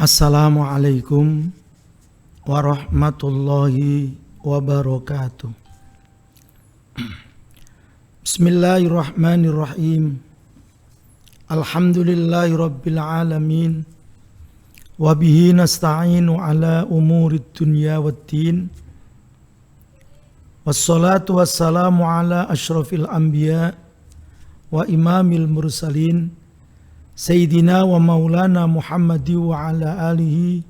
Assalamualaikum warahmatullahi wabarakatuh. Bismillahirrahmanirrahim. Alhamdulillahi rabbil alamin. Wabihi nasta'inu ala umurid dunya waddin. Wassalatu wassalamu ala ashrafil anbiya wa imamil mursalin Sayyidina wa maulana Muhammadi wa ala alihi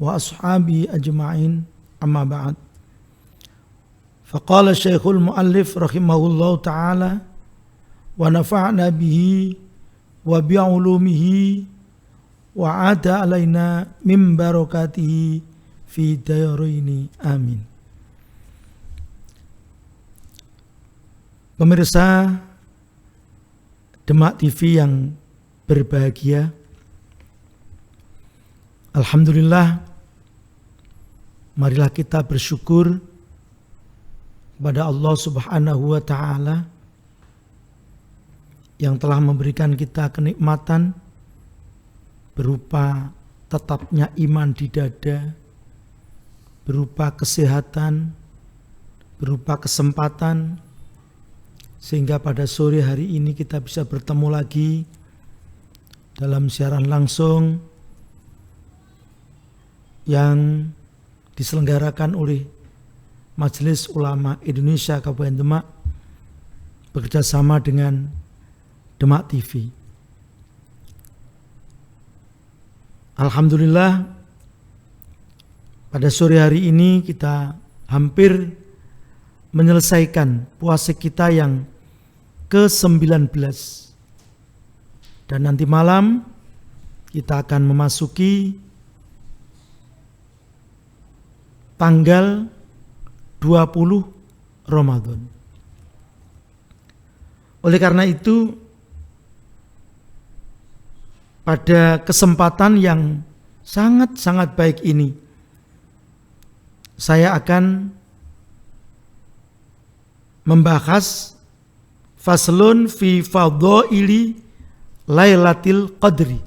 wa ashabihi ajma'in, amma ba'd. Faqala syekhul muallif rahimahullahu ta'ala wa nafa'na bihi wa bi'ulumihi wa ada alaina min barakatihi fi dayaraini, amin. Pemirsa Demak TV yang berbahagia, alhamdulillah, marilah kita bersyukur kepada Allah Subhanahu wa ta'ala yang telah memberikan kita kenikmatan berupa tetapnya iman di dada, berupa kesehatan, berupa kesempatan, sehingga pada sore hari ini kita bisa bertemu lagi dalam siaran langsung yang diselenggarakan oleh Majelis Ulama Indonesia Kabupaten Demak bekerjasama dengan Demak TV. Alhamdulillah, pada sore hari ini kita hampir menyelesaikan puasa kita yang ke-19. Dan nanti malam kita akan memasuki tanggal 20 Ramadan. Oleh karena itu, pada kesempatan yang sangat-sangat baik ini, saya akan membahas faslun fi fadhaili Lailatul Qadri,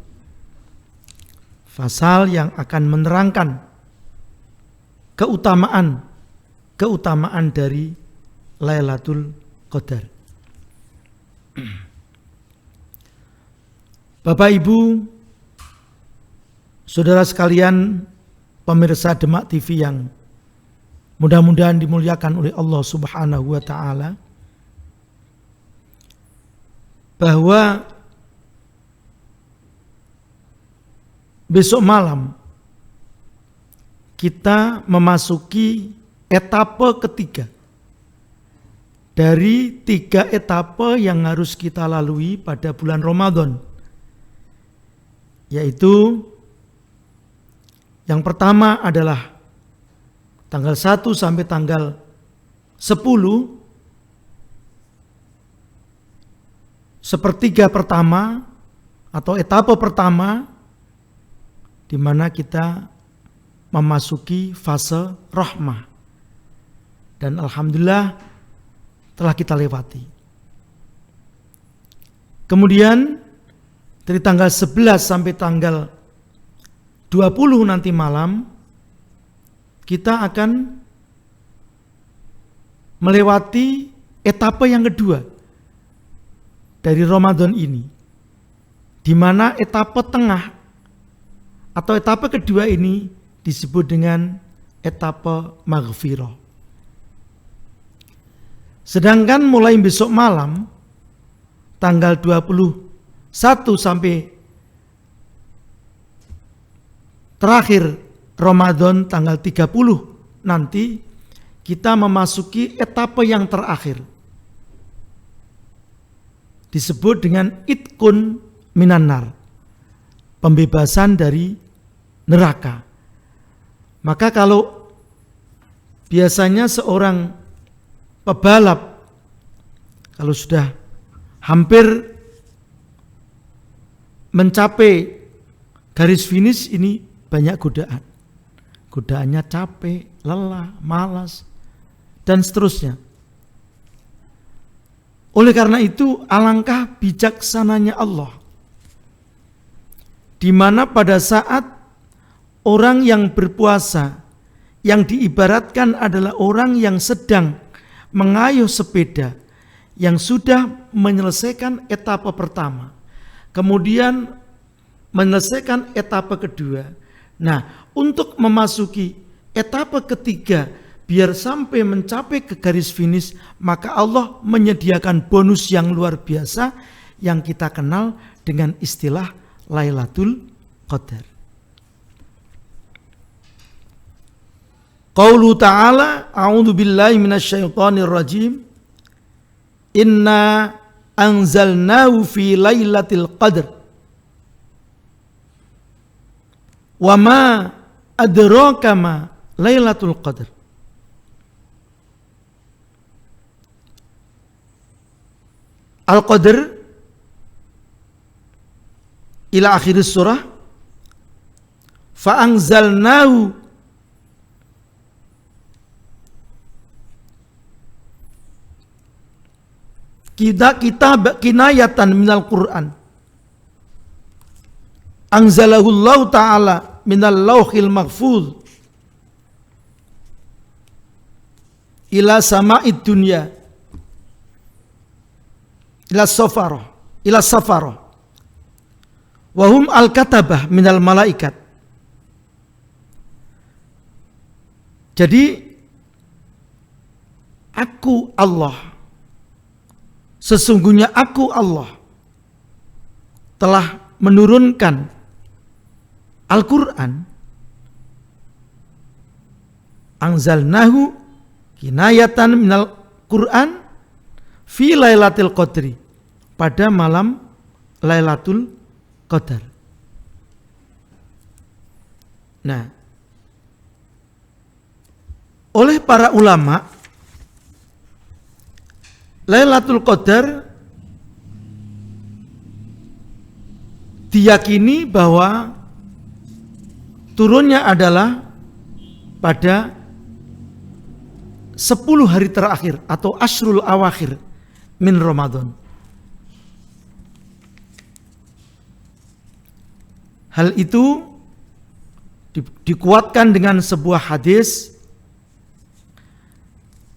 pasal yang akan menerangkan keutamaan dari Lailatul Qadar. Bapak Ibu, saudara sekalian, pemirsa Demak TV yang mudah-mudahan dimuliakan oleh Allah Subhanahu wa ta'ala, bahwa besok malam kita memasuki etape ketiga dari 3 etape yang harus kita lalui pada bulan Ramadan, yaitu yang pertama adalah tanggal 1 sampai tanggal 10, sepertiga pertama atau etape pertama, di mana kita memasuki fase rahmah, dan alhamdulillah telah kita lewati. Kemudian dari tanggal 11 sampai tanggal 20 nanti malam kita akan melewati etape yang kedua dari Ramadan ini, di mana etape tengah atau etape kedua ini disebut dengan etape maghfirah. Sedangkan mulai besok malam tanggal 21 sampai terakhir Ramadan tanggal 30 nanti kita memasuki etape yang terakhir, disebut dengan itkun minanar, pembebasan dari neraka. Maka kalau biasanya seorang pebalap kalau sudah hampir mencapai garis finish, ini banyak godaan. Godaannya capek, lelah, malas, dan seterusnya. Oleh karena itu, alangkah bijaksananya Allah, di mana pada saat orang yang berpuasa yang diibaratkan adalah orang yang sedang mengayuh sepeda yang sudah menyelesaikan etapa pertama, kemudian menyelesaikan etapa kedua. Nah, untuk memasuki etapa ketiga, biar sampai mencapai ke garis finish, maka Allah menyediakan bonus yang luar biasa yang kita kenal dengan istilah Lailatul Qadar. Qaulu ta'ala, a'udzu billahi minasyaitonir rajim. Inna anzalnahu fi lailatul qadr. Wa ma adraka ma lailatul qadr. Al-Qadr ila akhir surah. Fa anzalnahu kita kinayatan minal Qur'an. Anzalahullahu ta'ala minal lauhil mahfuz ila sama'id dunya ila safarah wa hum al-katabah minal malaikat. Jadi aku Allah, sesungguhnya aku Allah telah menurunkan Al-Quran. Anzalnahu kinayatan minal Quran fi lailatul qadri, pada malam Lailatul Qadar. Nah, oleh para ulama, Lailatul Qadar diyakini bahwa turunnya adalah pada 10 hari terakhir atau ashrul awakhir min Ramadan. Hal itu dikuatkan dengan sebuah hadis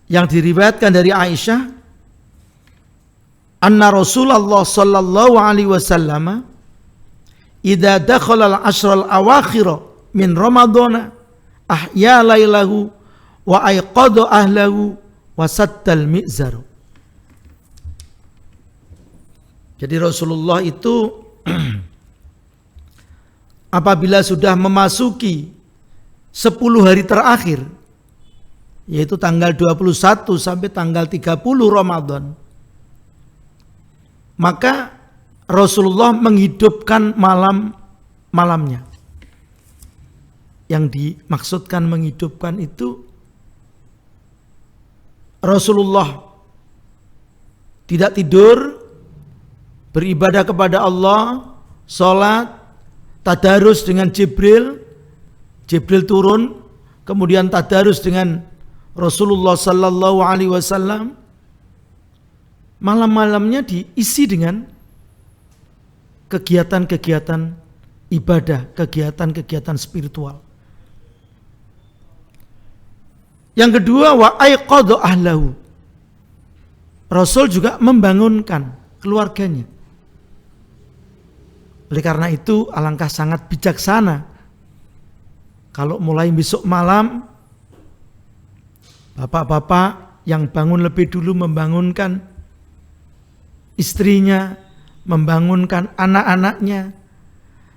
yang diriwayatkan dari Aisyah, anna Rasulullah sallallahu alaihi wasallam idza dakhala al-ashr al-awakhir min Ramadan ahya lailahu wa ayqadha ahlahu wa sattal mi'zar. Jadi Rasulullah itu apabila sudah memasuki 10 hari terakhir, yaitu tanggal 21 sampai tanggal 30 Ramadan, maka Rasulullah menghidupkan malamnya. Yang dimaksudkan menghidupkan itu, Rasulullah tidak tidur, beribadah kepada Allah, sholat, tadarus dengan Jibril turun, kemudian tadarus dengan Rasulullah sallallahu alaihi wasallam. Malam-malamnya diisi dengan kegiatan-kegiatan ibadah, kegiatan-kegiatan spiritual. Yang kedua, wa ayqadha ahlahu. Rasul juga membangunkan keluarganya. Oleh karena itu, alangkah sangat bijaksana kalau mulai besok malam bapak-bapak yang bangun lebih dulu membangunkan istrinya, membangunkan anak-anaknya.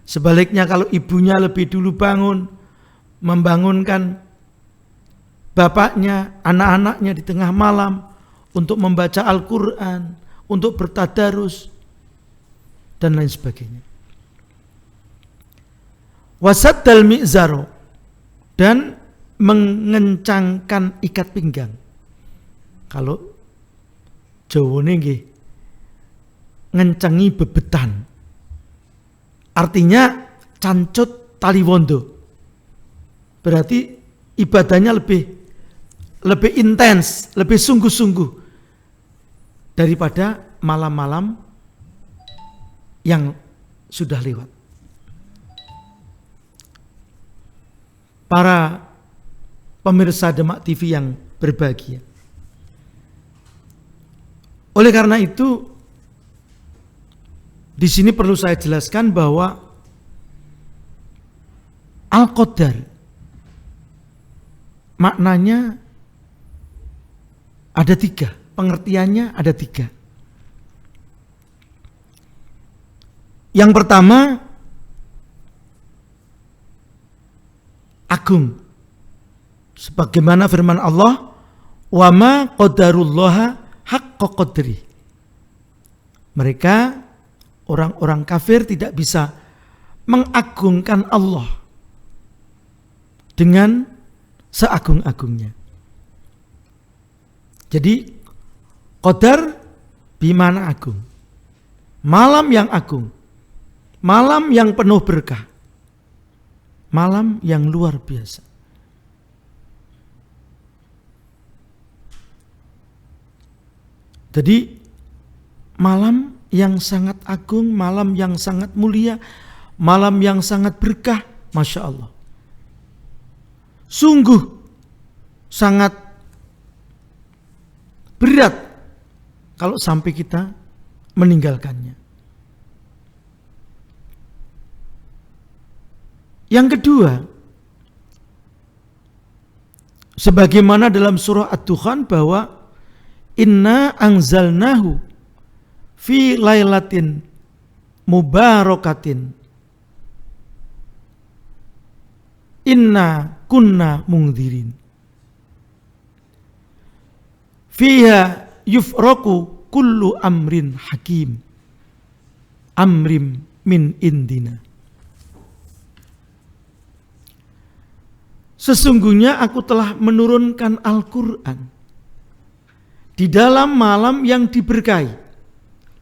Sebaliknya kalau ibunya lebih dulu bangun, membangunkan bapaknya, anak-anaknya di tengah malam untuk membaca Al-Quran, untuk bertadarus, dan lain sebagainya. Wasaddal mi'zaro, dan mengencangkan ikat pinggang. Kalau Jawa nggih ngencengi bebetan, artinya cancut tali wondo. Berarti ibadahnya lebih intens, lebih sungguh-sungguh daripada malam-malam yang sudah lewat. para pemirsa Demak TV yang berbahagia. Oleh karena itu, di sini perlu saya jelaskan bahwa Al-Qadar maknanya ada 3, pengertiannya ada 3. Yang pertama, agung. Sebagaimana firman Allah, "Wa ma qadarullaha haqqa qadri." Mereka orang-orang kafir tidak bisa mengagungkan Allah dengan seagung-agungnya. Jadi qadar bimana agung. Malam yang agung, malam yang penuh berkah, malam yang luar biasa. Jadi malam yang sangat agung, malam yang sangat mulia, malam yang sangat berkah, Masya Allah. Sungguh sangat berat kalau sampai kita meninggalkannya. Yang kedua, sebagaimana dalam surah Ad-Dukhan bahwa inna anzalnahu fi lailatin mubarakatin inna kunna mungdzirin fiha yufraku kullu amrin hakim amrim min indina. Sesungguhnya aku telah menurunkan Al-Quran di dalam malam yang diberkahi,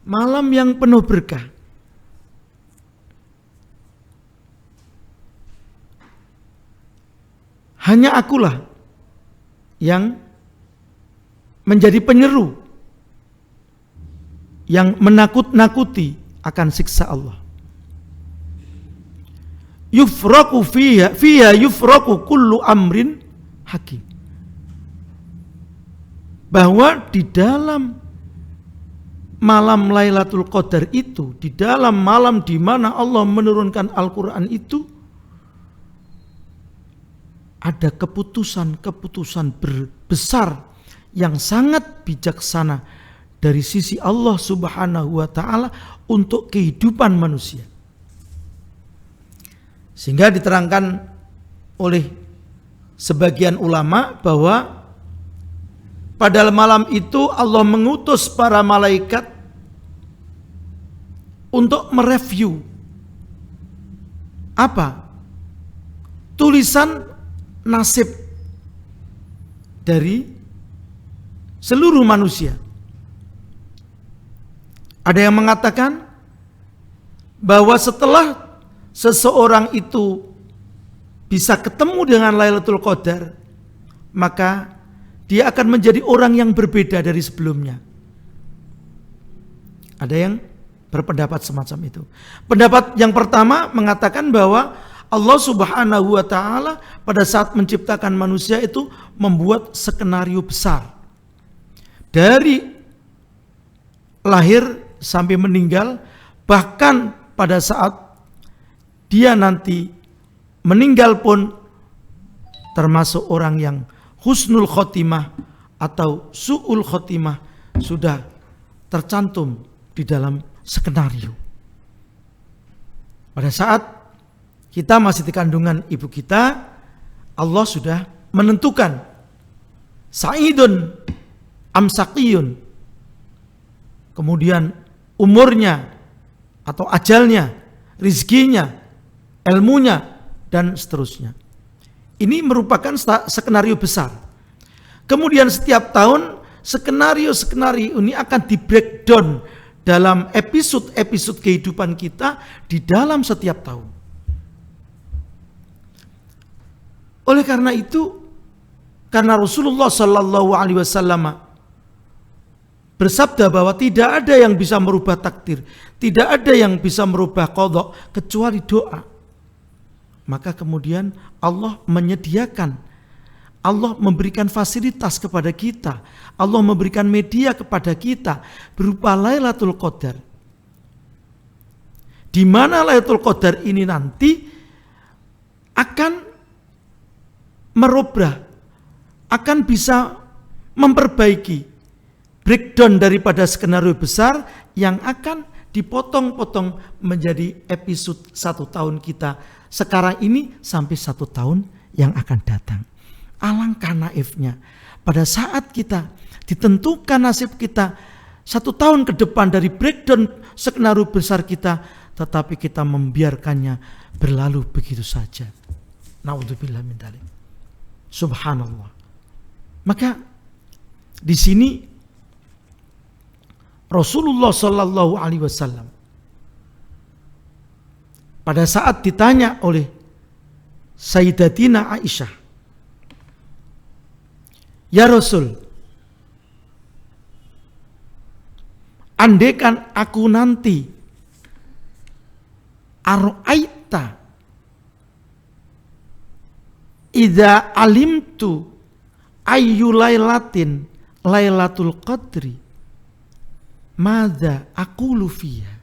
malam yang penuh berkah. Hanya akulah yang menjadi penyeru, yang menakut-nakuti akan siksa Allah. Yufraku fiha yufraku kullu amrin hakim. Bahwa di dalam malam Lailatul Qadar itu, di dalam malam di mana Allah menurunkan Al-Quran itu, ada keputusan-keputusan besar yang sangat bijaksana dari sisi Allah Subhanahu wa Ta'ala untuk kehidupan manusia. Sehingga diterangkan oleh sebagian ulama bahwa pada malam itu Allah mengutus para malaikat untuk mereview apa? Tulisan nasib dari seluruh manusia. Ada yang mengatakan bahwa setelah seseorang itu bisa ketemu dengan Lailatul Qadar, maka dia akan menjadi orang yang berbeda dari sebelumnya. Ada yang berpendapat semacam itu. Pendapat yang pertama mengatakan bahwa Allah Subhanahu wa Ta'ala pada saat menciptakan manusia itu membuat skenario besar. Dari lahir sampai meninggal, bahkan pada saat dia nanti meninggal pun termasuk orang yang husnul khotimah atau su'ul khotimah sudah tercantum di dalam skenario. Pada saat kita masih di kandungan ibu kita, Allah sudah menentukan sa'idun amsaqiyun, kemudian umurnya atau ajalnya, rizkinya, ilmunya, dan seterusnya. Ini merupakan skenario besar. Kemudian setiap tahun skenario-skenario ini akan di breakdown dalam episode-episode kehidupan kita di dalam setiap tahun. Oleh karena itu, karena Rasulullah Sallallahu Alaihi Wasallam bersabda bahwa tidak ada yang bisa merubah takdir, tidak ada yang bisa merubah qadha kecuali doa. Maka kemudian Allah menyediakan, Allah memberikan fasilitas kepada kita, Allah memberikan media kepada kita berupa Lailatul Qadar. Di mana Lailatul Qadar ini nanti akan merubah, akan bisa memperbaiki breakdown daripada skenario besar yang akan dipotong-potong menjadi episode 1 tahun kita sekarang ini sampai 1 tahun yang akan datang. Alangkah naifnya pada saat kita ditentukan nasib kita 1 tahun ke depan dari breakdown skenario besar kita, tetapi kita membiarkannya berlalu begitu saja. Naudzubillah min dzalik. Subhanallah. Maka di sini Rasulullah Shallallahu Alaihi Wasallam pada saat ditanya oleh Sayyidatina Aisyah, "Ya Rasul, andaikan aku nanti ara'aita idza alimtu ayyu lailatin lailatul qadri madza aqulu fiha."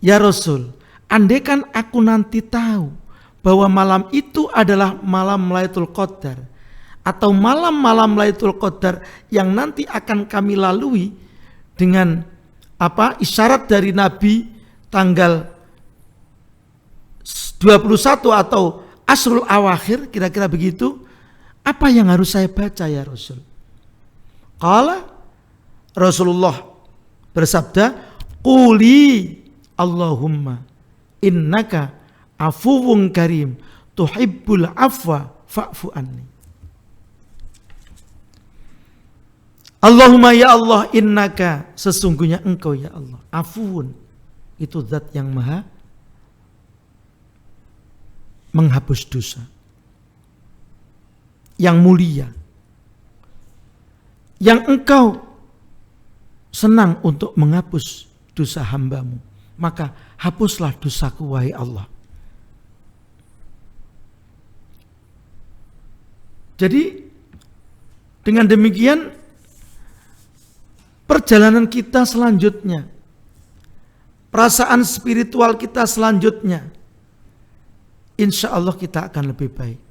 Ya Rasul, andaikan aku nanti tahu bahwa malam itu adalah malam Lailatul Qadar atau malam-malam Lailatul Qadar yang nanti akan kami lalui dengan isyarat dari Nabi tanggal 21 atau Asrul Awakhir, kira-kira begitu, apa yang harus saya baca ya Rasul? Qala, Rasulullah bersabda, "Quli Allahumma innaka afuwun karim tuhibbul afwa fa'fu anni." Allahumma ya Allah, innaka, sesungguhnya engkau ya Allah, afuwun, itu zat yang maha menghapus dosa, yang mulia, yang engkau senang untuk menghapus dosa hambamu, maka hapuslah dosaku wahai Allah. Jadi dengan demikian perjalanan kita selanjutnya, perasaan spiritual kita selanjutnya, insya Allah kita akan lebih baik.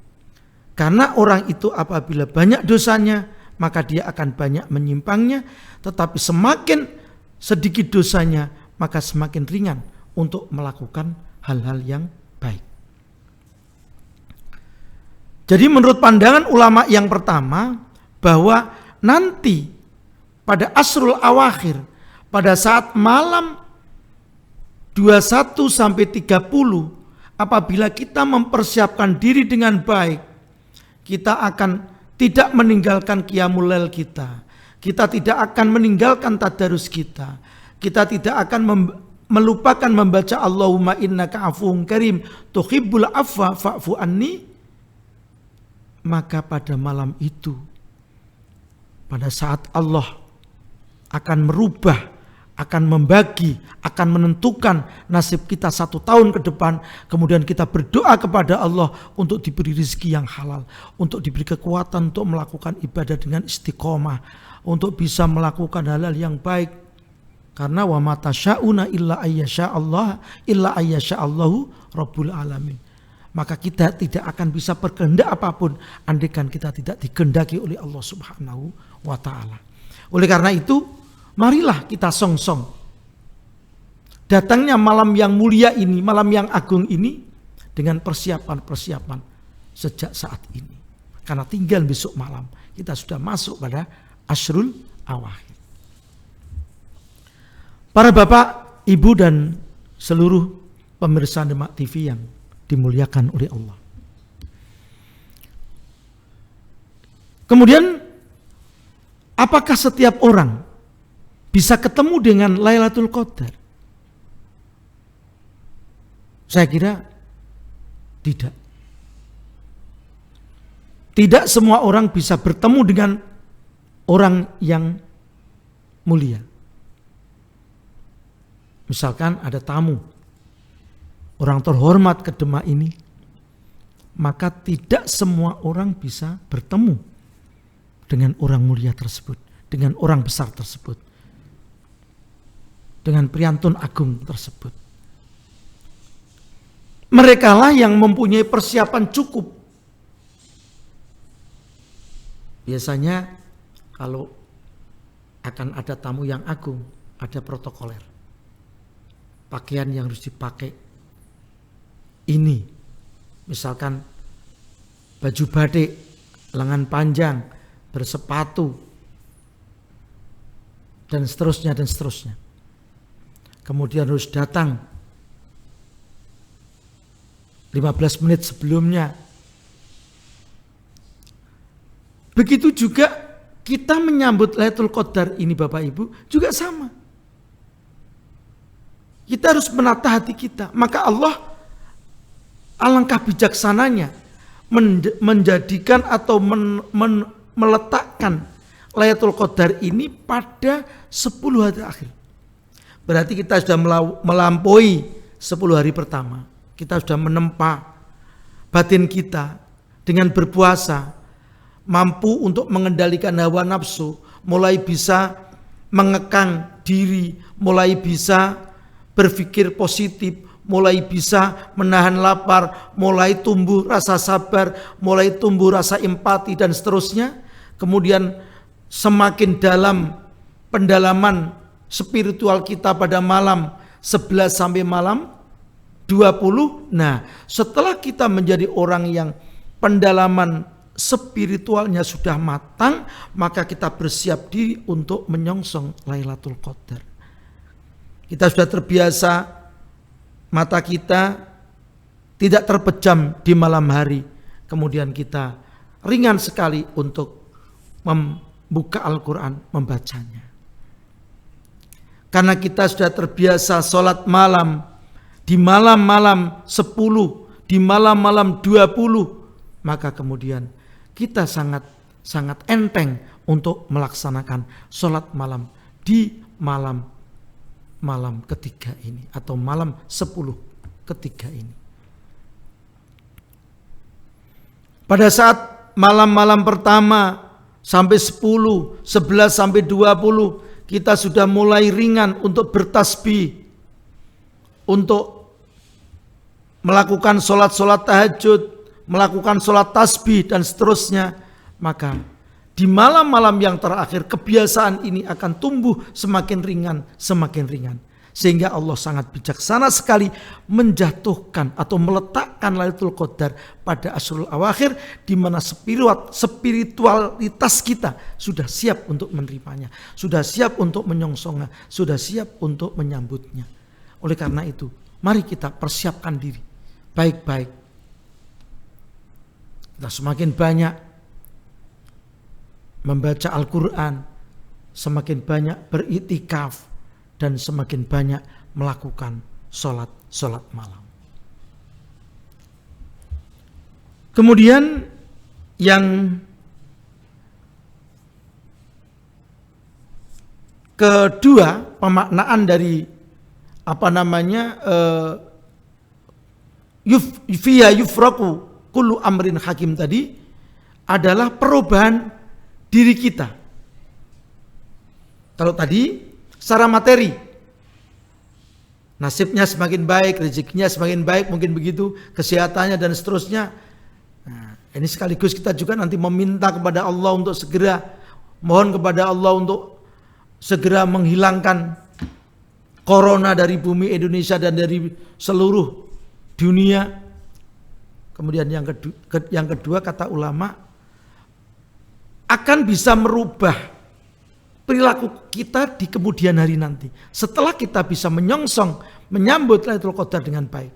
Karena orang itu apabila banyak dosanya, maka dia akan banyak menyimpangnya. Tetapi semakin sedikit dosanya, maka semakin ringan untuk melakukan hal-hal yang baik. Jadi menurut pandangan ulama yang pertama, bahwa nanti pada Asrul Awakhir, pada saat malam 21 sampai 30, apabila kita mempersiapkan diri dengan baik, kita akan tidak meninggalkan qiyamul lail kita. Kita tidak akan meninggalkan tadarus kita. Kita tidak akan melupakan membaca Allahumma innaka afuwun karim tuhibbul afwa fa'fu anni. Maka pada malam itu, pada saat Allah akan merubah, akan membagi, akan menentukan nasib kita 1 tahun ke depan. Kemudian kita berdoa kepada Allah untuk diberi rezeki yang halal, untuk diberi kekuatan untuk melakukan ibadah dengan istiqomah, untuk bisa melakukan hal-hal yang baik. Karena wa ma tasyauna illa ayyasha Allah illa ayyasha Allahu Rabbul Alamin. Maka kita tidak akan bisa berkehendak apapun andaikan kita tidak dikehendaki oleh Allah Subhanahu wa taala. Oleh karena itu, marilah kita song-song datangnya malam yang mulia ini, malam yang agung ini, dengan persiapan-persiapan sejak saat ini. Karena tinggal besok malam kita sudah masuk pada Asrul Awakhir. Para bapak, ibu dan seluruh pemirsa Demak TV yang dimuliakan oleh Allah. Kemudian, apakah setiap orang bisa ketemu dengan Lailatul Qadar? Saya kira tidak. Tidak semua orang bisa bertemu dengan orang yang mulia. Misalkan ada tamu, orang terhormat ke Demak ini, maka tidak semua orang bisa bertemu dengan orang mulia tersebut, dengan orang besar tersebut, dengan priantun agung tersebut. Merekalah yang mempunyai persiapan cukup. Biasanya kalau akan ada tamu yang agung, ada protokoler. Pakaian yang harus dipakai ini, misalkan baju batik, lengan panjang, bersepatu, dan seterusnya dan seterusnya. Kemudian harus datang 15 menit sebelumnya. Begitu juga kita menyambut Lailatul Qadar ini Bapak Ibu juga sama. Kita harus menata hati kita. Maka Allah alangkah bijaksananya menjadikan atau meletakkan Lailatul Qadar ini pada 10 hari akhir. Berarti kita sudah melampaui 10 hari pertama. Kita sudah menempa batin kita dengan berpuasa, mampu untuk mengendalikan hawa nafsu, mulai bisa mengekang diri, mulai bisa berpikir positif, mulai bisa menahan lapar, mulai tumbuh rasa sabar, mulai tumbuh rasa empati dan seterusnya. Kemudian semakin dalam pendalaman spiritual kita pada malam 11 sampai malam 20. Nah, setelah kita menjadi orang yang pendalaman spiritualnya sudah matang, maka kita bersiap diri untuk menyongsong Lailatul Qadar. Kita sudah terbiasa mata kita tidak terpejam di malam hari. Kemudian kita ringan sekali untuk membuka Al-Quran, membacanya. Karena kita sudah terbiasa sholat malam di malam-malam 10, di malam-malam 20, maka kemudian kita sangat enteng untuk melaksanakan sholat malam di malam ketiga ini atau malam 10 ketiga ini. Pada saat malam-malam pertama sampai 10, 11 sampai 20 kita sudah mulai ringan untuk bertasbih, untuk melakukan sholat tahajud, melakukan sholat tasbih dan seterusnya. Maka di malam-malam yang terakhir kebiasaan ini akan tumbuh semakin ringan, semakin ringan. Sehingga Allah sangat bijaksana sekali menjatuhkan atau meletakkan Lailatul Qadar pada Ashrul Awakhir, di mana spiritualitas kita sudah siap untuk menerimanya, sudah siap untuk menyongsongnya, sudah siap untuk menyambutnya. Oleh karena itu, mari kita persiapkan diri baik-baik. Kita semakin banyak membaca Al-Quran, semakin banyak beriktikaf, dan semakin banyak melakukan sholat malam. Kemudian yang kedua, pemaknaan dari fiya yufraku kullu amrin hakim tadi adalah perubahan diri kita. Kalau tadi secara materi, nasibnya semakin baik, rezekinya semakin baik, mungkin begitu, kesehatannya dan seterusnya. Nah, ini sekaligus kita juga nanti meminta kepada Allah untuk segera, mohon kepada Allah untuk segera menghilangkan corona dari bumi Indonesia dan dari seluruh dunia. Kemudian yang kedua kata ulama, akan bisa merubah perilaku kita di kemudian hari nanti. Setelah kita bisa menyongsong, menyambut Lailatul Qadar dengan baik.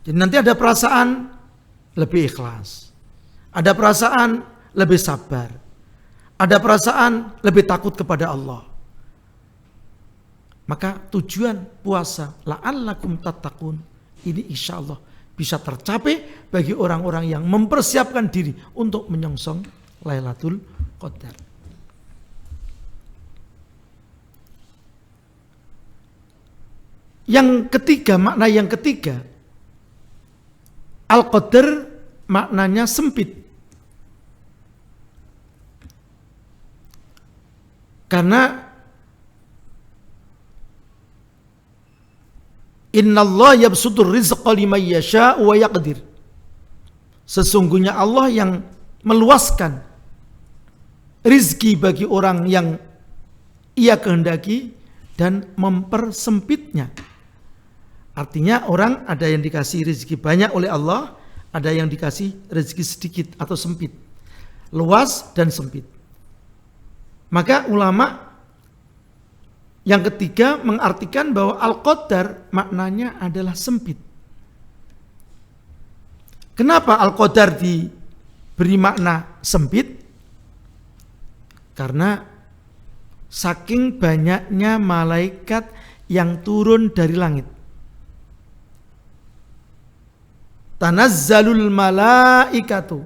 Jadi nanti ada perasaan lebih ikhlas. Ada perasaan lebih sabar. Ada perasaan lebih takut kepada Allah. Maka tujuan puasa la'allakum tattaqun ini insya Allah bisa tercapai bagi orang-orang yang mempersiapkan diri untuk menyongsong Lailatul Qadar. Yang ketiga, makna yang ketiga Al-Qadar maknanya sempit. Karena Innallaha yabsutur rizqa liman yasha'u wa yaqdir. Sesungguhnya Allah yang meluaskan rizki bagi orang yang ia kehendaki dan mempersempitnya. Artinya orang ada yang dikasih rezeki banyak oleh Allah, ada yang dikasih rezeki sedikit atau sempit, luas dan sempit. Maka ulama yang ketiga mengartikan bahwa Al-Qadar maknanya adalah sempit. Kenapa Al-Qadar diberi makna sempit? Karena saking banyaknya malaikat yang turun dari langit. Tanazzalul malaikatu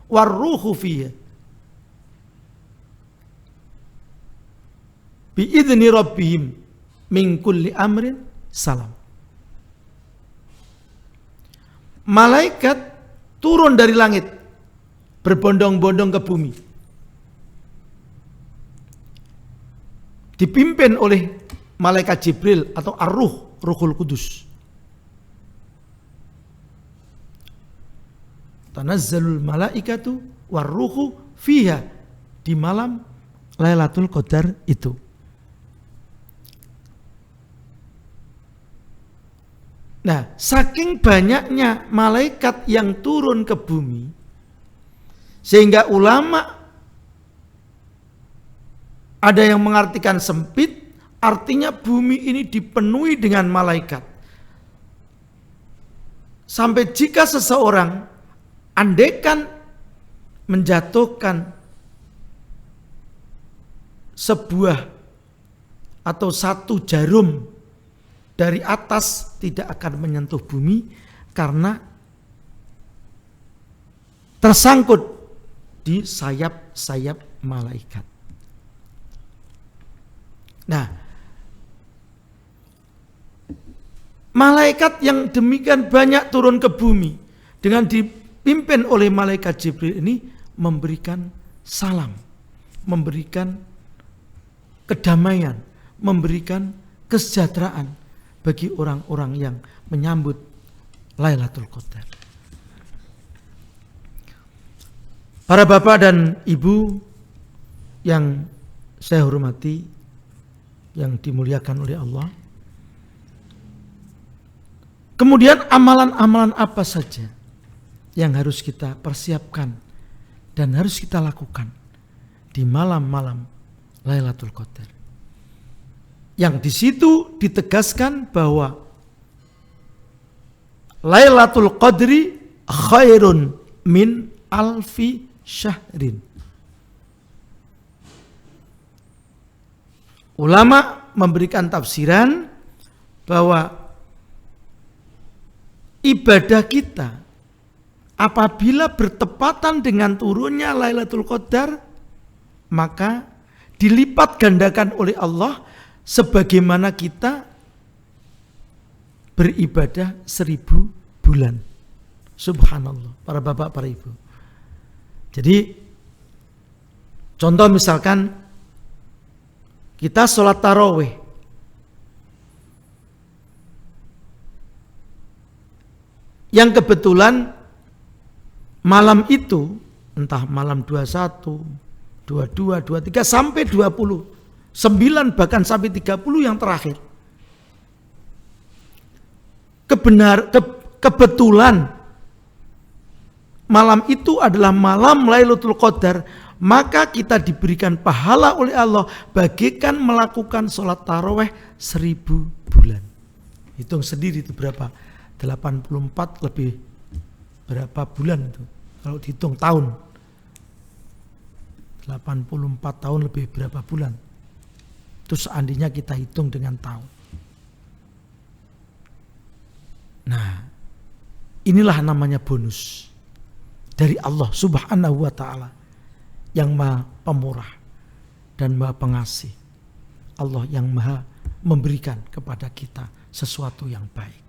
warruhu fiyha biidzni rabbihim min kulli amrin salam. Malaikat turun dari langit berbondong-bondong ke bumi, dipimpin oleh malaikat Jibril atau Ruhul Kudus. Tanazzalul malaikatu warruhu fiha, di malam Lailatul Qadar itu. Nah, saking banyaknya malaikat yang turun ke bumi, sehingga ulama ada yang mengartikan sempit, artinya bumi ini dipenuhi dengan malaikat. Sampai jika seseorang andaikan menjatuhkan sebuah atau satu jarum dari atas, tidak akan menyentuh bumi karena tersangkut di sayap-sayap malaikat. Nah, malaikat yang demikian banyak turun ke bumi dengan dipimpin oleh malaikat Jibril ini memberikan salam, memberikan kedamaian, memberikan kesejahteraan bagi orang-orang yang menyambut Lailatul Qadar. Para bapak dan ibu yang saya hormati, yang dimuliakan oleh Allah. Kemudian amalan-amalan apa saja yang harus kita persiapkan dan harus kita lakukan di malam-malam Lailatul Qadar. Yang di situ ditegaskan bahwa Lailatul Qadri khairun min alfi syahrin. Ulama memberikan tafsiran bahwa ibadah kita apabila bertepatan dengan turunnya Lailatul Qadar, maka dilipat gandakan oleh Allah sebagaimana kita beribadah 1000 bulan. Subhanallah, para bapak, para ibu. Jadi contoh misalkan kita sholat tarawih, yang kebetulan malam itu entah malam 21, 22, 23 sampai 20, 9 bahkan sampai 30 yang terakhir. Kebetulan malam itu adalah malam Lailatul Qadar, maka kita diberikan pahala oleh Allah bagaikan melakukan sholat tarawih 1000 bulan. Hitung sendiri itu berapa? 84 lebih berapa bulan itu? Kalau dihitung tahun, 84 tahun lebih berapa bulan? Itu seandainya kita hitung dengan tahun. Nah, inilah namanya bonus dari Allah Subhanahu wa ta'ala yang maha pemurah dan maha pengasih. Allah yang maha memberikan kepada kita sesuatu yang baik.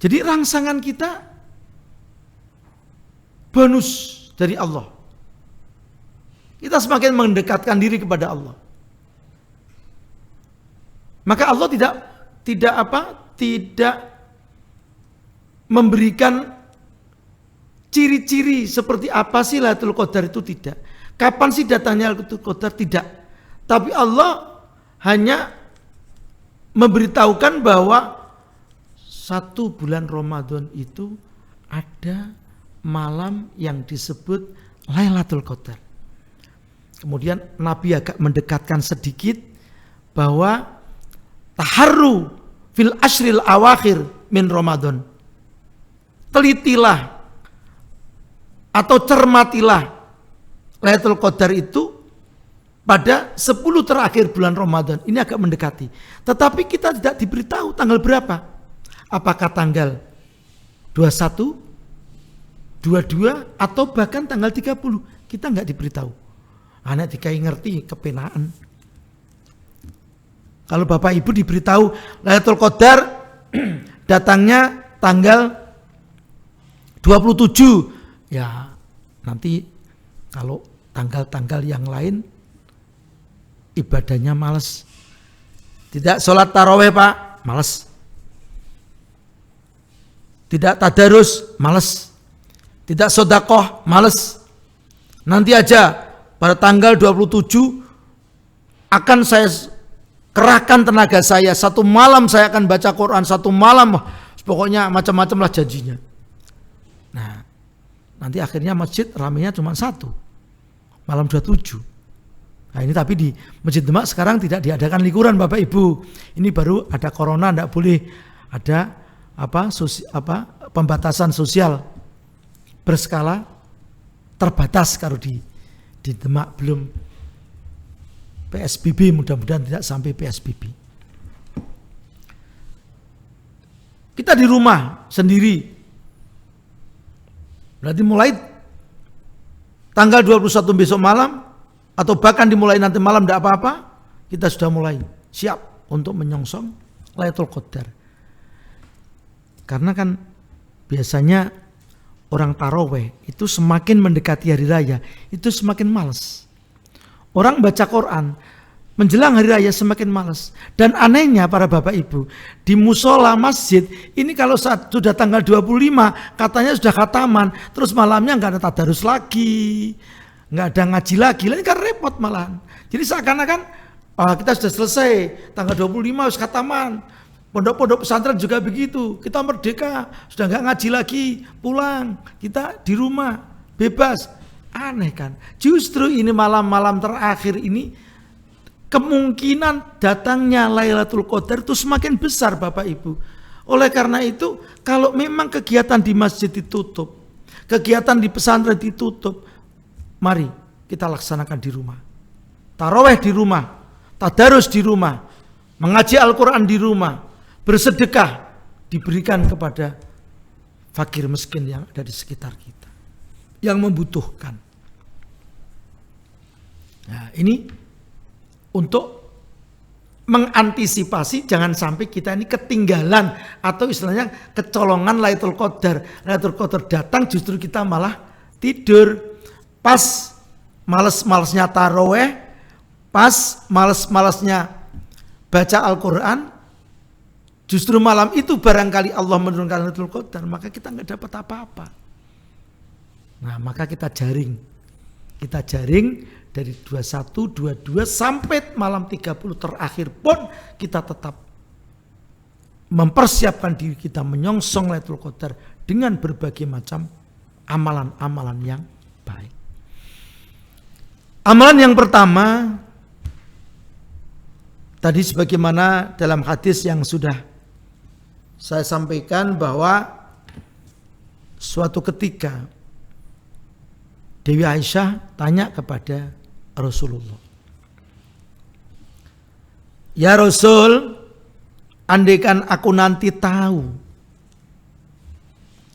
Jadi rangsangan kita bonus dari Allah. Kita semakin mendekatkan diri kepada Allah. Maka Allah tidak memberikan ciri-ciri seperti apa sih Lailatul Qadar itu, tidak. Kapan sih datangnya Lailatul Qadar, tidak. Tapi Allah hanya memberitahukan bahwa 1 bulan Ramadan itu ada malam yang disebut Lailatul Qadar. Kemudian Nabi agak mendekatkan sedikit bahwa taharru fil ashril awakhir min Ramadan. Telitilah atau cermatilah Lailatul Qadar itu pada 10 terakhir bulan Ramadan. Ini agak mendekati. Tetapi kita tidak diberitahu tanggal berapa. Apakah tanggal 21, 22 atau bahkan tanggal 30. Kita nggak diberitahu. Anak dikai ngerti kepenaan. Kalau Bapak Ibu diberitahu Lailatul Qadar datangnya tanggal 27, ya nanti kalau tanggal-tanggal yang lain ibadahnya males. Tidak sholat taraweh Pak, males. Tidak tadarus, males. Tidak sodakoh, males. Nanti aja pada tanggal 27 akan saya kerahkan tenaga saya, 1 malam saya akan baca Quran, 1 malam, pokoknya macam-macam lah janjinya. Nah, nanti akhirnya masjid ramenya cuma 1, malam 27. Nah ini tapi di Masjid Demak sekarang tidak diadakan likuran Bapak Ibu. Ini baru ada corona, tidak boleh ada pembatasan sosial berskala terbatas. Kalau di Demak belum PSBB, mudah-mudahan tidak sampai PSBB. Kita di rumah sendiri. Berarti mulai tanggal 21 besok malam atau bahkan dimulai nanti malam tidak apa-apa, kita sudah mulai siap untuk menyongsong Lailatul Qadar. Karena kan biasanya orang taraweh itu semakin mendekati hari raya itu semakin malas. Orang baca Quran menjelang hari raya semakin malas. Dan anehnya para Bapak Ibu, di musola masjid ini kalau sudah tanggal 25 katanya sudah khataman, terus malamnya nggak ada tadarus lagi, nggak ada ngaji lagi, ini kan repot malahan. Jadi seakan-akan kita sudah selesai tanggal 25 harus khataman. Pondok-pondok pesantren juga begitu, kita merdeka, sudah nggak ngaji lagi, pulang, kita di rumah bebas. Aneh kan? Justru ini malam-malam terakhir ini kemungkinan datangnya Lailatul Qadar itu semakin besar Bapak Ibu. Oleh karena itu, kalau memang kegiatan di masjid ditutup, kegiatan di pesantren ditutup, mari kita laksanakan di rumah. Taraweh di rumah, tadarus di rumah, mengaji Al-Quran di rumah, bersedekah diberikan kepada fakir miskin yang ada di sekitar kita, yang membutuhkan. Nah, ini untuk mengantisipasi jangan sampai kita ini ketinggalan atau istilahnya kecolongan Lailatul Qadar. Lailatul Qadar datang justru kita malah tidur. Pas males-malesnya taraweh, pas males-malesnya baca Al-Quran, justru malam itu barangkali Allah menurunkan Lailatul Qadar, maka kita nggak dapat apa-apa. Nah, maka kita jaring dari 21, 22 sampai malam 30 terakhir pun kita tetap mempersiapkan diri kita menyongsong Lailatul Qadar dengan berbagai macam amalan-amalan yang baik. Amalan yang pertama tadi sebagaimana dalam hadis yang sudah saya sampaikan bahwa suatu ketika Dewi Aisyah tanya kepada Rasulullah, "Ya Rasul, andaikan aku nanti tahu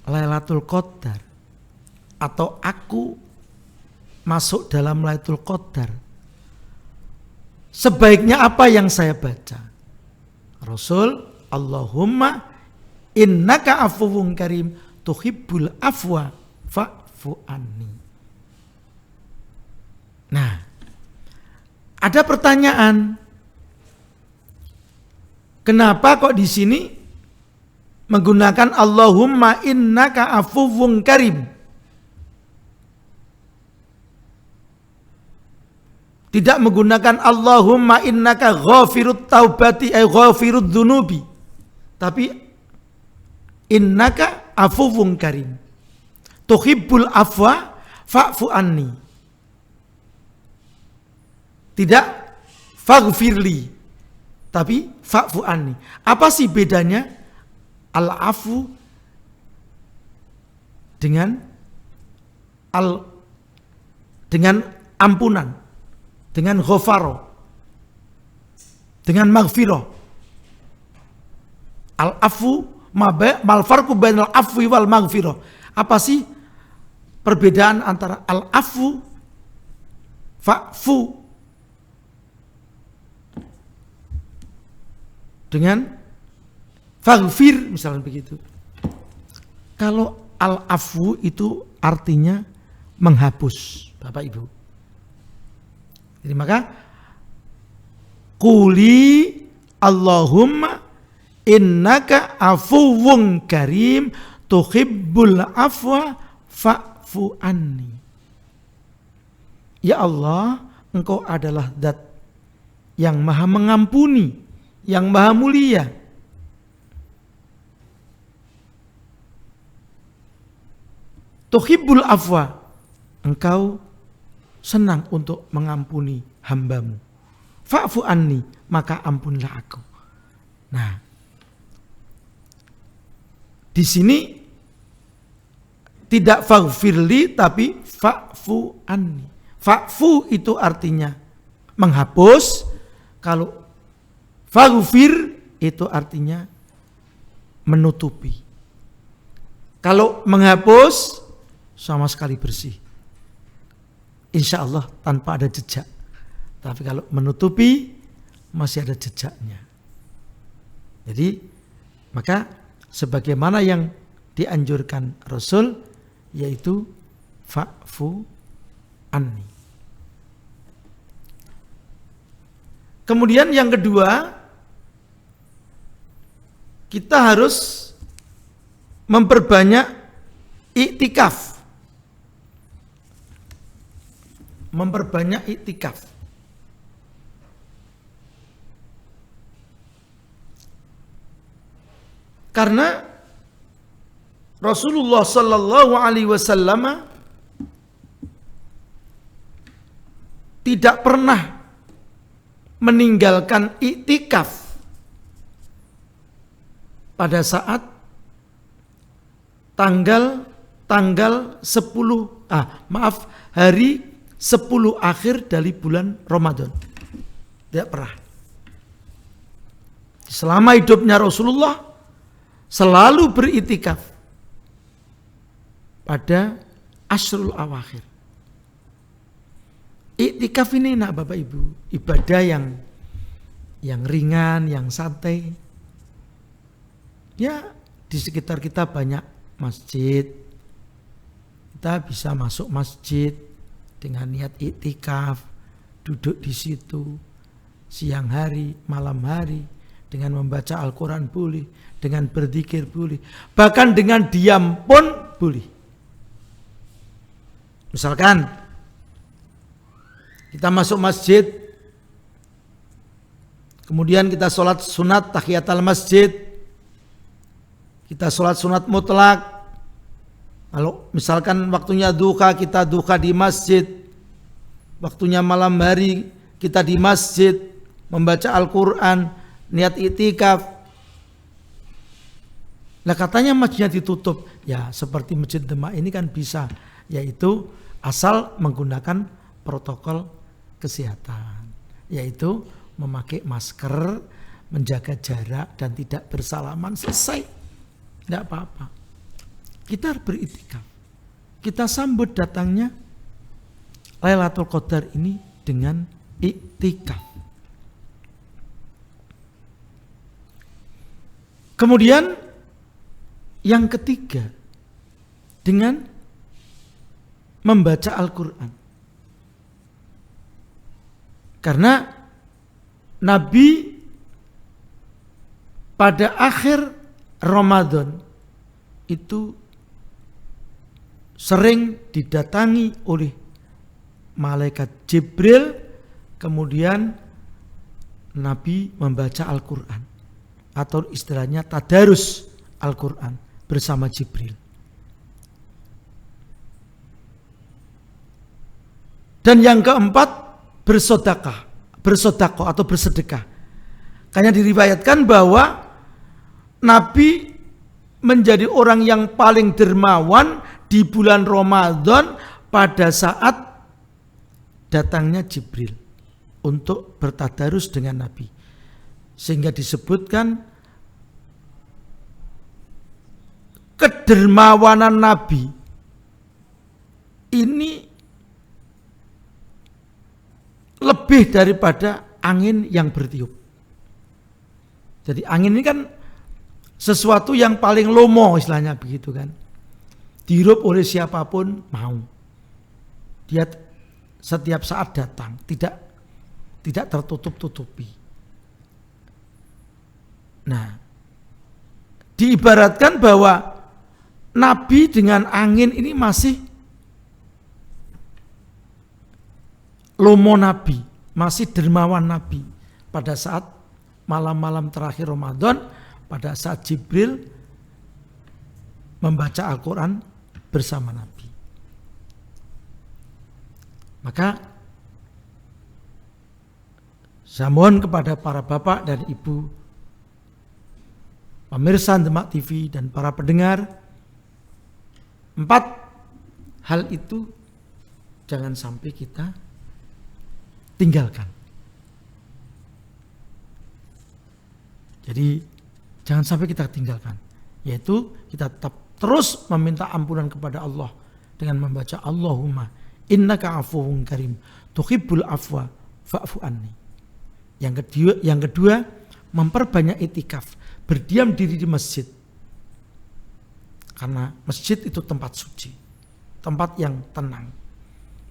Lailatul Qadar atau aku masuk dalam Lailatul Qadar, sebaiknya apa yang saya baca?" Rasul, Allahumma innaka afuwun karim tuhibbul afwa fa'fu anni. Nah, ada pertanyaan. Kenapa kok di sini menggunakan Allahumma innaka afuwun karim? Tidak menggunakan Allahumma innaka ghafirut taubati ay ghafirud dzunubi. Tapi innaka afuwun karim. Tuhibbul afwa fa'fu anni. Tidak faghfirli, tapi fa'fu anni. Apa sih bedanya al-afu dengan ampunan, dengan ghafaro, dengan maghfirah? Al-afu mal farqu bainal afwi wal maghfirah. Apa sih perbedaan antara al-afu, fa'fu dengan faghfir misalnya begitu? Kalau al-afu itu artinya menghapus, Bapak Ibu. Jadi maka quli Allahumma innaka afuwun karim tuhibbul afwa fa'fu anni. Ya Allah, Engkau adalah zat yang maha mengampuni, yang maha mulia. Tuhibbul afwa, Engkau senang untuk mengampuni hambamu. Fa'fu anni, maka ampunilah aku. Nah, di sini tidak faghfirli tapi fa'fu anni. Fa'fu itu artinya menghapus. Kalau faghfir itu artinya menutupi. Kalau menghapus sama sekali bersih, insya Allah tanpa ada jejak. Tapi kalau menutupi masih ada jejaknya. Jadi maka sebagaimana yang dianjurkan Rasul, yaitu fa'fu anni. Kemudian yang kedua, kita harus memperbanyak iktikaf. Memperbanyak iktikaf. Karena Rasulullah sallallahu alaihi wasallam tidak pernah meninggalkan iktikaf pada saat hari 10 akhir dari bulan Ramadan. Tidak pernah. Selama hidupnya Rasulullah selalu beriktikaf pada Ashrul Awakhir. Iktikaf ini nak Bapak Ibu, ibadah yang ringan, yang santai. Ya, di sekitar kita banyak masjid. Kita bisa masuk masjid dengan niat iktikaf, duduk di situ siang hari, malam hari, dengan membaca Al-Quran boleh, dengan berzikir boleh, bahkan dengan diam pun boleh. Misalkan kita masuk masjid, kemudian kita sholat sunat tahiyatul masjid, kita sholat sunat mutlak. Kalau misalkan waktunya duha, kita duha di masjid. Waktunya malam hari, kita di masjid membaca Al-Quran, niat iktikaf. Nah katanya masjidnya ditutup. Ya seperti Masjid Demak ini kan bisa, yaitu asal menggunakan protokol kesehatan, yaitu memakai masker, menjaga jarak dan tidak bersalaman, selesai. Tidak apa-apa. Kita beriktikaf. Kita sambut datangnya Lailatul Qadar ini dengan iktikaf. Kemudian yang ketiga, dengan membaca Al-Quran. Karena Nabi pada akhir Ramadan itu sering didatangi oleh malaikat Jibril, kemudian Nabi membaca Al-Quran atau istilahnya tadarus Al-Quran bersama Jibril. Dan yang keempat, bersedekah atau bersedekah. Karena diriwayatkan bahwa Nabi menjadi orang yang paling dermawan di bulan Ramadan pada saat datangnya Jibril untuk bertadarus dengan Nabi. Sehingga disebutkan kedermawanan Nabi ini lebih daripada angin yang bertiup. Jadi angin ini kan sesuatu yang paling lomo istilahnya begitu kan. Dihirup oleh siapapun mau. Dia setiap saat datang, tidak tertutup-tutupi. Nah, diibaratkan bahwa Nabi dengan angin ini masih lomo Nabi, masih dermawan Nabi pada saat malam-malam terakhir Ramadan, pada saat Jibril membaca Al-Quran bersama Nabi. Maka saya mohon kepada para bapak dan ibu, pemirsa Demak TV dan para pendengar, 4 hal itu jangan sampai kita tinggalkan. Jadi jangan sampai kita tinggalkan, yaitu kita tetap terus meminta ampunan kepada Allah dengan membaca Allahumma innaka afuwun karim tuhibbul afwa fa'fu anni. Yang kedua, memperbanyak itikaf, berdiam diri di masjid. Karena masjid itu tempat suci, tempat yang tenang.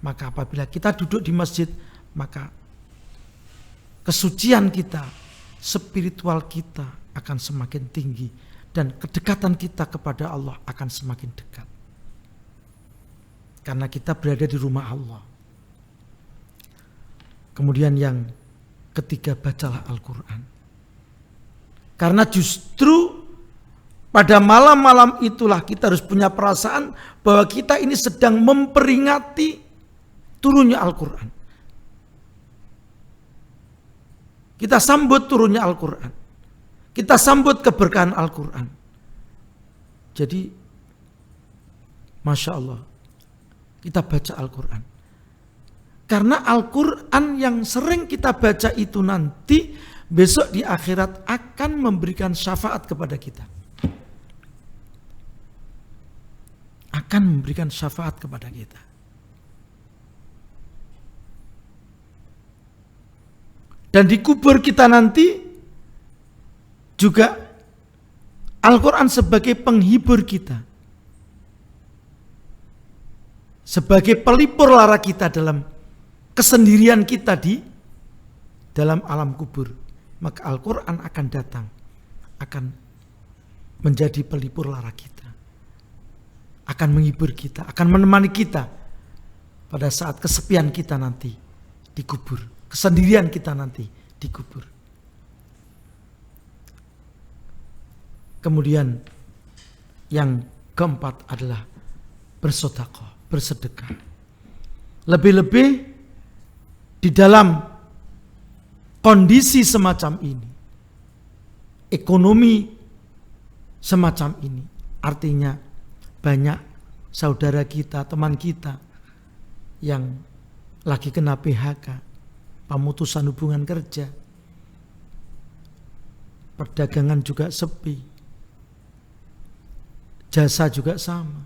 Maka apabila kita duduk di masjid, maka kesucian kita, spiritual kita akan semakin tinggi dan kedekatan kita kepada Allah akan semakin dekat. Karena kita berada di rumah Allah. Kemudian yang ketiga, bacalah Al-Quran. Karena justru pada malam-malam itulah kita harus punya perasaan bahwa kita ini sedang memperingati turunnya Al-Quran. Kita sambut turunnya Al-Quran. Kita sambut keberkahan Al-Quran. Jadi, Masya Allah, kita baca Al-Quran. Karena Al-Quran yang sering kita baca itu nanti, besok di akhirat akan memberikan syafaat kepada kita. Akan memberikan syafaat kepada kita. Dan di kubur kita nanti juga Al-Quran sebagai penghibur kita, sebagai pelipur lara kita dalam kesendirian kita di dalam alam kubur. Maka Al-Quran akan datang, akan menjadi pelipur lara kita, akan menghibur kita, akan menemani kita pada saat kesepian kita nanti di kubur, kesendirian kita nanti di kubur. Kemudian yang keempat adalah bersedekah. Lebih-lebih di dalam kondisi semacam ini, ekonomi semacam ini, artinya banyak saudara kita, teman kita yang lagi kena PHK, pemutusan hubungan kerja, perdagangan juga sepi, jasa juga sama.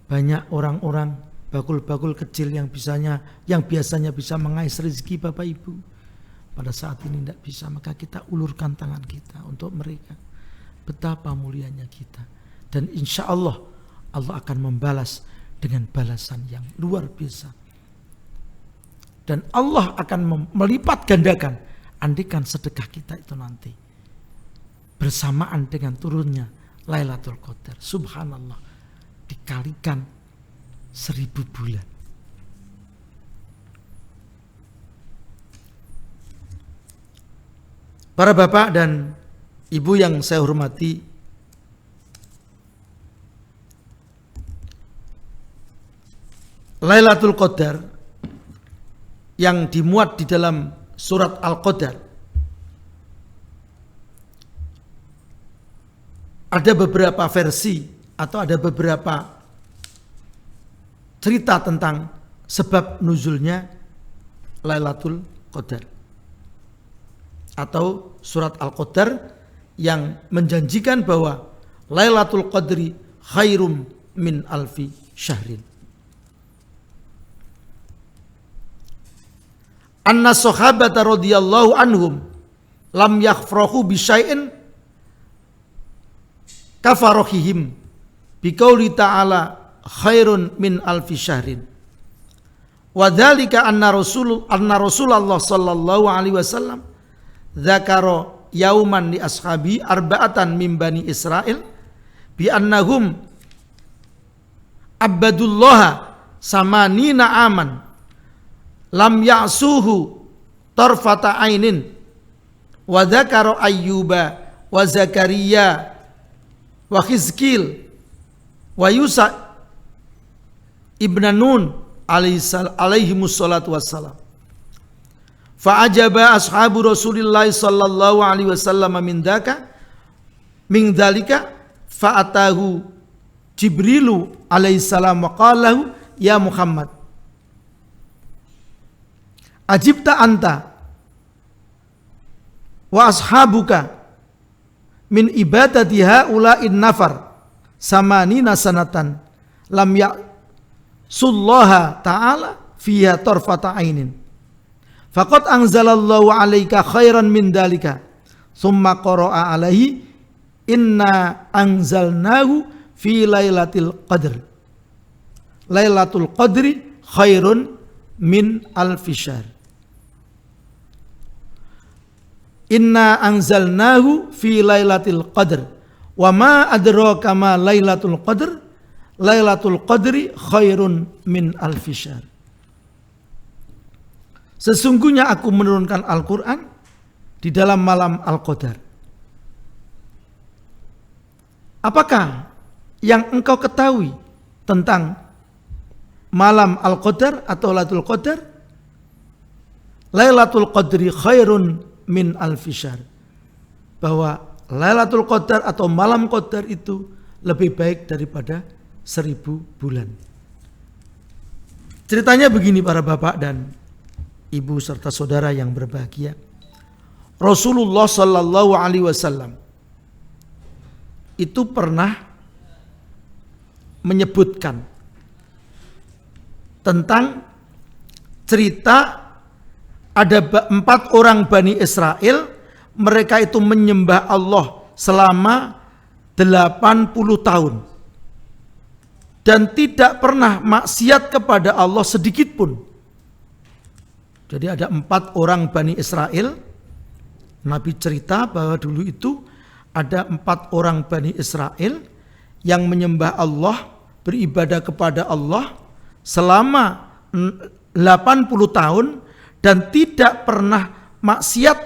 Banyak orang-orang bakul-bakul kecil yang biasanya bisa mengais rezeki Bapak Ibu, pada saat ini tidak bisa, maka kita ulurkan tangan kita untuk mereka. Betapa mulianya kita. Dan insya Allah, Allah akan membalas dengan balasan yang luar biasa. Dan Allah akan melipat gandakan andikan sedekah kita itu nanti bersamaan dengan turunnya Lailatul Qadar. Subhanallah, dikalikan 1000 bulan. Para bapak dan ibu yang saya hormati, Lailatul Qadar yang dimuat di dalam surat Al-Qadar ada beberapa versi atau ada beberapa cerita tentang sebab nuzulnya Lailatul Qadar atau surat Al-Qadar yang menjanjikan bahwa Lailatul Qadri khairum min alfi syahrin. Anna sahabata radhiyallahu anhum lam yakhfarahu bi syai'in kafarahihim biqauli ta'ala khairun min alfi syahrin. Wa dzalika anna Rasulullah sallallahu alaihi wasallam dzakara yauman li ashabi arba'atan min bani Israil bi annahum abadullaha samanina aman lam ya'suhu tarfata ainin wa dzakara ayyuba wa zakariya wa khizkil wa yusa ibn nun alaihi musallatu wassalam. Fa ajaba ashabu Rasulillah sallallahu alaihi wasallam min dzalika fa atahu Jibrilu alaihi salam wa qala ya Muhammad ajibta anta wa ashabuka min ibadati haula'in nafar samanina sanatan lam ya'sullaha ta'ala fiha tarfata ainin faqad anzalallahu alaika khairan min dalika summa qara'a alaihi inna anzalnahu fi lailatul qadr lailatul qadri khairun min alfi syahr. Inna anzalnahu fi lailatul qadr wa ma adraka ma lailatul qadr lailatul qadri khairun min alfi syahr. Sesungguhnya aku menurunkan Al-Quran di dalam malam Al-Qadar. Apakah yang engkau ketahui tentang malam Al-Qadar atau Lailatul Qadar? Lailatul Qadri khairun min alfi syahr. Bahwa Lailatul Qadar atau malam Qadar itu lebih baik daripada 1000 bulan. Ceritanya begini para bapak dan ibu serta saudara yang berbahagia. Rasulullah sallallahu alaihi wasallam itu pernah menyebutkan tentang cerita ada 4 orang Bani Israel, mereka itu menyembah Allah selama 80 tahun dan tidak pernah maksiat kepada Allah sedikit pun. Jadi ada 4 orang Bani Israel, Nabi cerita bahwa dulu itu ada 4 orang Bani Israel yang menyembah Allah, beribadah kepada Allah selama 80 tahun dan tidak pernah maksiat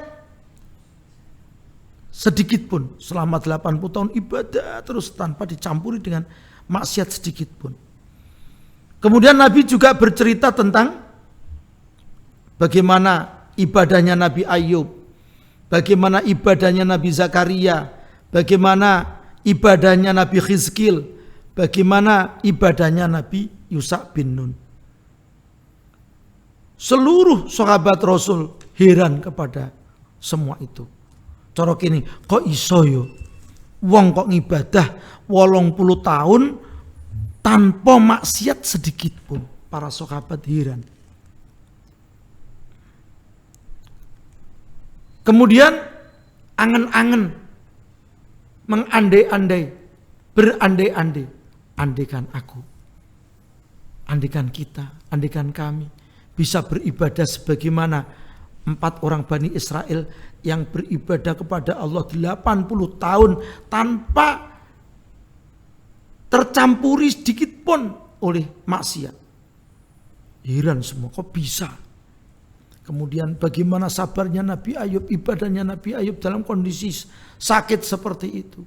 sedikit pun. Selama 80 tahun ibadah terus tanpa dicampuri dengan maksiat sedikit pun. Kemudian Nabi juga bercerita tentang bagaimana ibadahnya Nabi Ayub, bagaimana ibadahnya Nabi Zakaria, bagaimana ibadahnya Nabi Khizkil, bagaimana ibadahnya Nabi Yusa bin Nun. Seluruh sahabat Rasul heran kepada semua itu. Corok ini, kok iso yo wong kok ngibadah 80 tahun tanpa maksiat sedikit pun. Para sahabat heran. Kemudian angen-angen, mengandai-andai, berandai-andai, andaikan aku, andaikan kita, andaikan kami bisa beribadah sebagaimana 4 orang Bani Israel yang beribadah kepada Allah 80 tahun tanpa tercampuri sedikit pun oleh maksiat. Heran semua, kok bisa? Kemudian bagaimana sabarnya Nabi Ayub, ibadahnya Nabi Ayub dalam kondisi sakit seperti itu.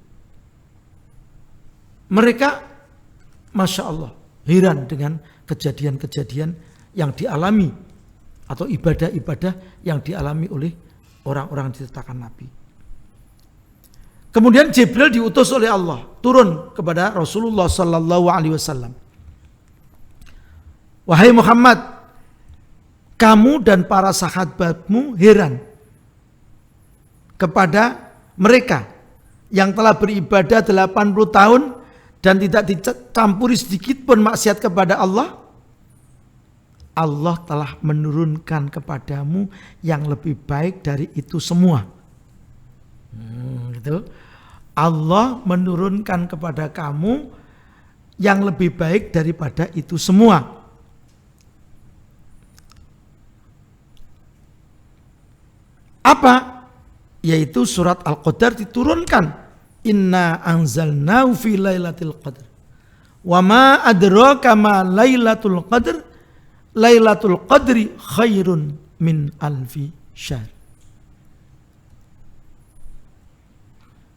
Mereka, Masya Allah, heran dengan kejadian-kejadian yang dialami atau ibadah-ibadah yang dialami oleh orang-orang diceritakan Nabi. Kemudian Jibril diutus oleh Allah turun kepada Rasulullah Sallallahu Alaihi Wasallam. Wahai Muhammad, kamu dan para sahabatmu heran kepada mereka yang telah beribadah 80 tahun dan tidak dicampuri sedikit pun maksiat kepada Allah. Allah telah menurunkan kepadamu yang lebih baik dari itu semua. Gitu. Allah menurunkan kepada kamu yang lebih baik daripada itu semua. Apa? Yaitu surat Al-Qadar diturunkan. Inna anzalnahu fi lailatul qadr. Wa ma adraka ma lailatul qadr. Lailatul qadri khairun min alfi syahr.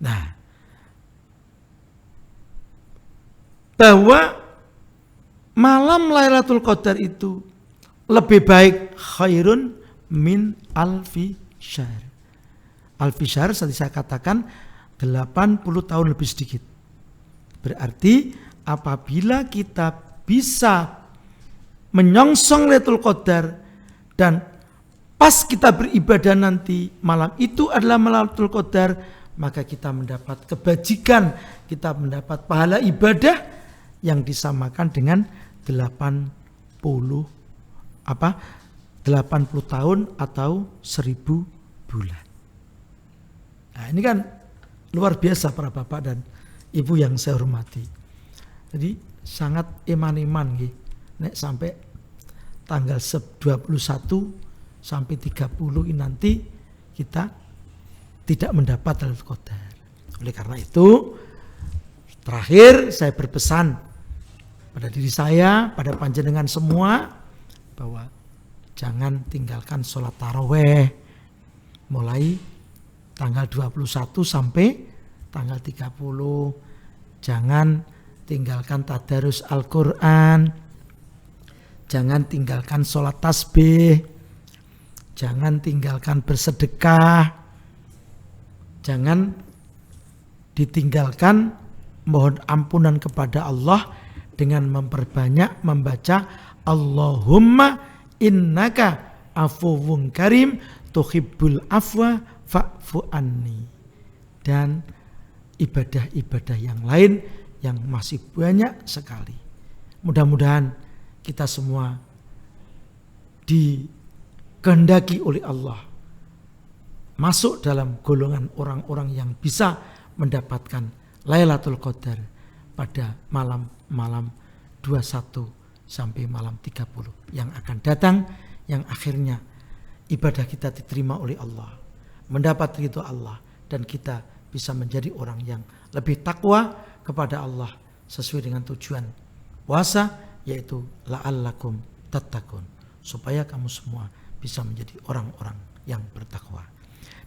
Nah, bahwa malam Lailatul Qadar itu lebih baik khairun min alfi syahr. Alfi syahr tadi saya katakan 80 tahun lebih sedikit. Berarti apabila kita bisa menyongsong Lailatul Qadar dan pas kita beribadah nanti malam itu adalah Lailatul Qadar, maka kita mendapat kebajikan, kita mendapat pahala ibadah yang disamakan dengan 80 tahun atau 1000 bulan. Nah, ini kan luar biasa para bapak dan ibu yang saya hormati. Jadi sangat iman-iman nggih. Nek sampai tanggal 21 sampai 30 ini nanti kita tidak mendapat Lailatul Qadar. Oleh karena itu, terakhir saya berpesan pada diri saya, pada panjenengan semua, bahwa jangan tinggalkan sholat taraweh mulai tanggal 21 sampai tanggal 30. Jangan tinggalkan tadarus Al-Quran, jangan tinggalkan sholat tasbih, jangan tinggalkan bersedekah, jangan ditinggalkan mohon ampunan kepada Allah dengan memperbanyak membaca Allahumma innaka afuwun karim tuhibbul afwa fa'fu anni, dan ibadah-ibadah yang lain yang masih banyak sekali. Mudah-mudahan kita semua dikehendaki oleh Allah masuk dalam golongan orang-orang yang bisa mendapatkan Lailatul Qadar pada malam 21 sampai malam 30 yang akan datang, yang akhirnya ibadah kita diterima oleh Allah, mendapat ridho Allah, dan kita bisa menjadi orang yang lebih takwa kepada Allah sesuai dengan tujuan puasa, yaitu la'allakum tattaqun, supaya kamu semua bisa menjadi orang-orang yang bertakwa.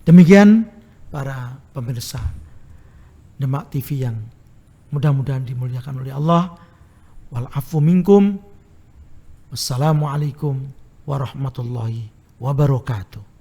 Demikian para pemirsa Demak TV yang mudah-mudahan dimuliakan oleh Allah. Wal afu minkum. Wassalamualaikum warahmatullahi wabarakatuh.